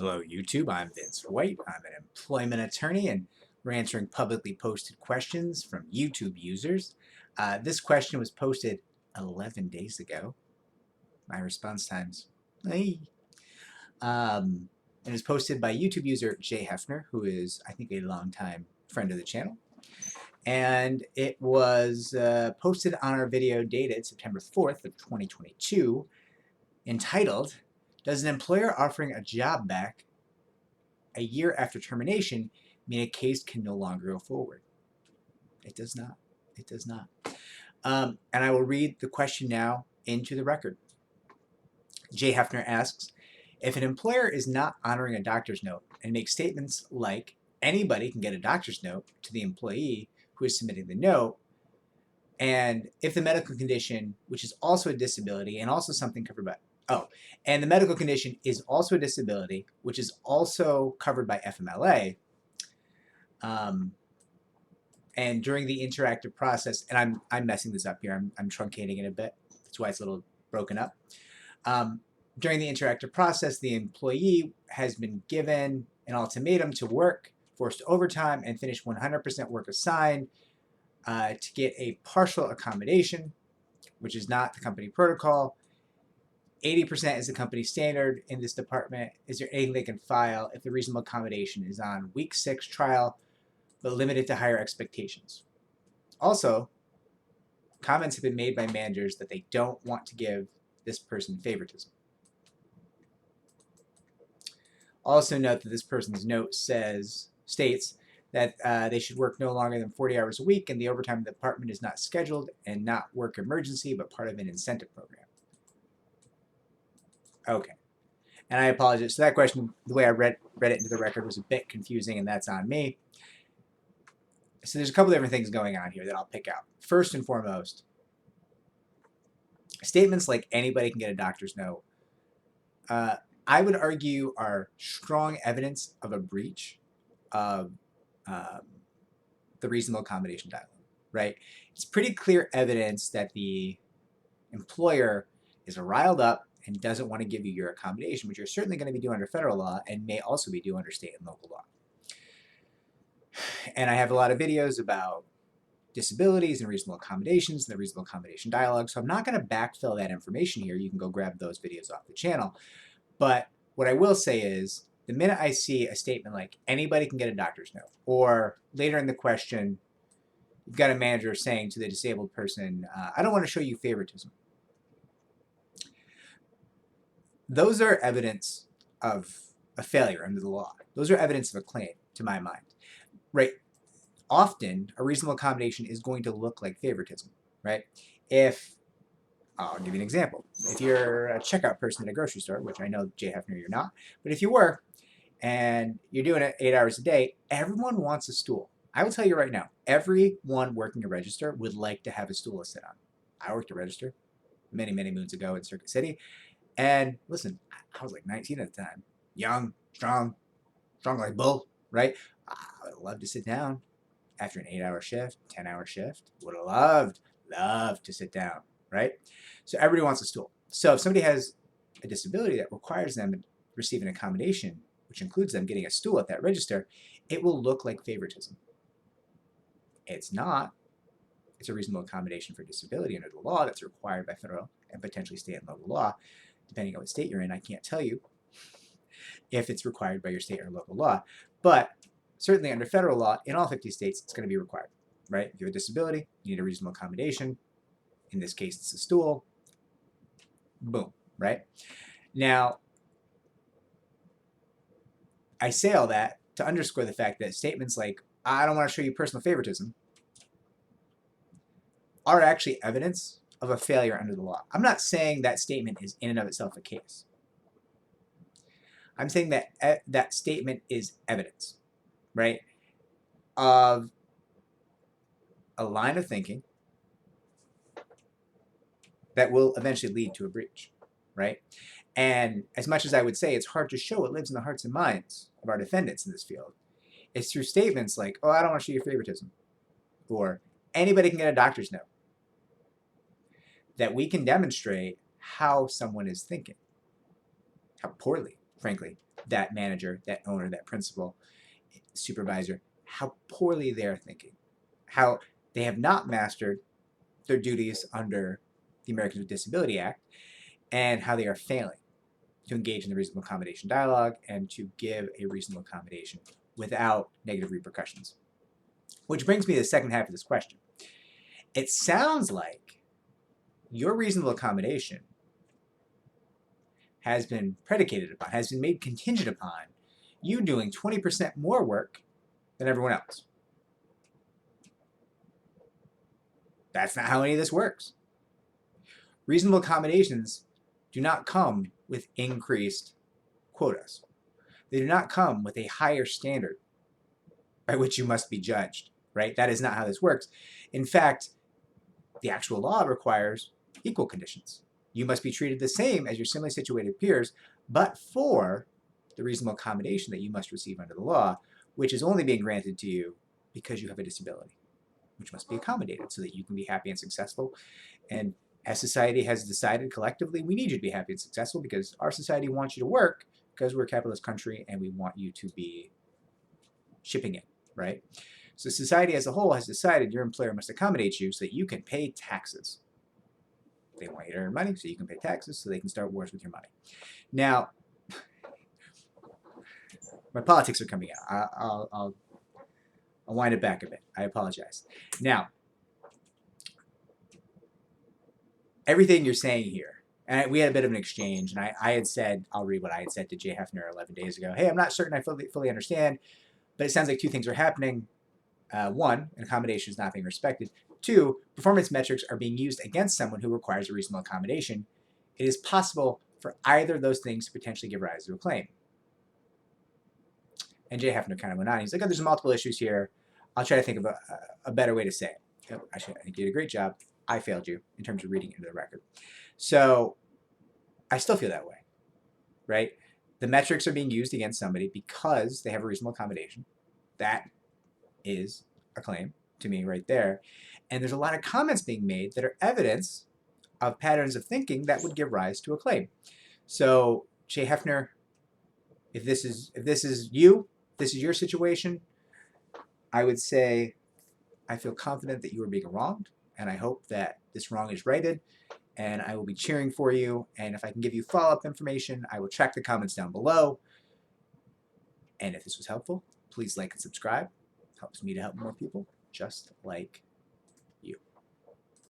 Hello, YouTube. I'm Vince White. I'm an employment attorney, and we're answering publicly posted questions from YouTube users. This question was posted 11 days ago. My response times, hey. It was posted by YouTube user Jay Hefner, who is, I think, a longtime friend of the channel. And it was posted on our video dated September 4th of 2022, entitled, "Does an employer offering a job back a year after termination mean a case can no longer go forward?" It does not. It does not. And I will read the question now into the record. Jay Hefner asks, if an employer is not honoring a doctor's note and makes statements like anybody can get a doctor's note to the employee who is submitting the note, and if the medical condition, which is also a disability and also something covered by, and the medical condition is also a disability, which is also covered by FMLA, and during the interactive process, and I'm messing this up here, I'm truncating it a bit, that's why it's a little broken up. During the interactive process, the employee has been given an ultimatum to work, forced overtime, and finish 100% work assigned to get a partial accommodation, which is not the company protocol. 80% is the company standard in this department. Is there anything they can file if the reasonable accommodation is on week 6 trial, but limited to higher expectations? Also, comments have been made by managers that they don't want to give this person favoritism. Also note that this person's note states that they should work no longer than 40 hours a week, and the overtime in the department is not scheduled and not work emergency, but part of an incentive program. Okay. And I apologize. So that question, the way I read it into the record, was a bit confusing, and that's on me. So there's a couple different things going on here that I'll pick out. First and foremost, statements like anybody can get a doctor's note, I would argue are strong evidence of a breach of the reasonable accommodation dialogue, right? It's pretty clear evidence that the employer is riled up and doesn't want to give you your accommodation, which you're certainly going to be due under federal law and may also be due under state and local law. And I have a lot of videos about disabilities and reasonable accommodations and the reasonable accommodation dialogue, so I'm not going to backfill that information here. You can go grab those videos off the channel. But what I will say is, the minute I see a statement like anybody can get a doctor's note, or later in the question, you've got a manager saying to the disabled person, I don't want to show you favoritism. Those are evidence of a failure under the law. Those are evidence of a claim, to my mind. Right? Often, a reasonable accommodation is going to look like favoritism, right? I'll give you an example. If you're a checkout person at a grocery store, which I know, Jay Hefner, you're not, but if you were, and you're doing it 8 hours a day, everyone wants a stool. I will tell you right now, everyone working a register would like to have a stool to sit on. I worked a register many, many moons ago in Circuit City, and listen, I was like 19 at the time. Young, strong like bull, right? I would love to sit down after an 8-hour shift, 10-hour shift. Would have loved to sit down, right? So everybody wants a stool. So if somebody has a disability that requires them to receive an accommodation, which includes them getting a stool at that register, it will look like favoritism. It's not. It's a reasonable accommodation for disability under the law that's required by federal and potentially state and local law. Depending on what state you're in, I can't tell you if it's required by your state or local law. But certainly under federal law, in all 50 states, it's going to be required, right? If you have a disability, you need a reasonable accommodation. In this case, it's a stool. Boom, right? Now, I say all that to underscore the fact that statements like, I don't want to show you personal favoritism, are actually evidence of a failure under the law. I'm not saying that statement is in and of itself a case. I'm saying that that statement is evidence, right, of a line of thinking that will eventually lead to a breach, right? And as much as I would say it's hard to show what lives in the hearts and minds of our defendants in this field, it's through statements like, oh, I don't want to show you favoritism, or anybody can get a doctor's note, that we can demonstrate how someone is thinking, how poorly, frankly, that manager, that owner, that principal, supervisor, how poorly they are thinking, how they have not mastered their duties under the Americans with Disability Act, and how they are failing to engage in the reasonable accommodation dialogue and to give a reasonable accommodation without negative repercussions. Which brings me to the second half of this question. It sounds like your reasonable accommodation has been predicated upon, has been made contingent upon you doing 20% more work than everyone else. That's not how any of this works. Reasonable accommodations do not come with increased quotas. They do not come with a higher standard by which you must be judged, right? That is not how this works. In fact, the actual law requires equal conditions. You must be treated the same as your similarly situated peers, but for the reasonable accommodation that you must receive under the law, which is only being granted to you because you have a disability, which must be accommodated so that you can be happy and successful. And as society has decided collectively, we need you to be happy and successful because our society wants you to work because we're a capitalist country and we want you to be shipping in, right? So society as a whole has decided your employer must accommodate you so that you can pay taxes. They want you to earn money so you can pay taxes so they can start wars with your money. Now, my politics are coming out. I'll wind it back a bit. I apologize. Now, everything you're saying here, and we had a bit of an exchange, and I had said, I'll read what I had said to Jay Hefner 11 days ago. Hey, I'm not certain I fully understand, but it sounds like two things are happening. One, an accommodation is not being respected. Two, performance metrics are being used against someone who requires a reasonable accommodation. It is possible for either of those things to potentially give rise to a claim. And Jay Hefner kind of went on. He's like, oh, there's multiple issues here. I'll try to think of a better way to say it. I think you did a great job. I failed you in terms of reading into the record. So I still feel that way, right? The metrics are being used against somebody because they have a reasonable accommodation. That is a claim to me right there. And there's a lot of comments being made that are evidence of patterns of thinking that would give rise to a claim. So Jay Hefner, if this is you, if this is your situation, I would say I feel confident that you are being wronged, and I hope that this wrong is righted, and I will be cheering for you. And if I can give you follow-up information, I will check the comments down below. And if this was helpful, please like and subscribe. It helps me to help more people just like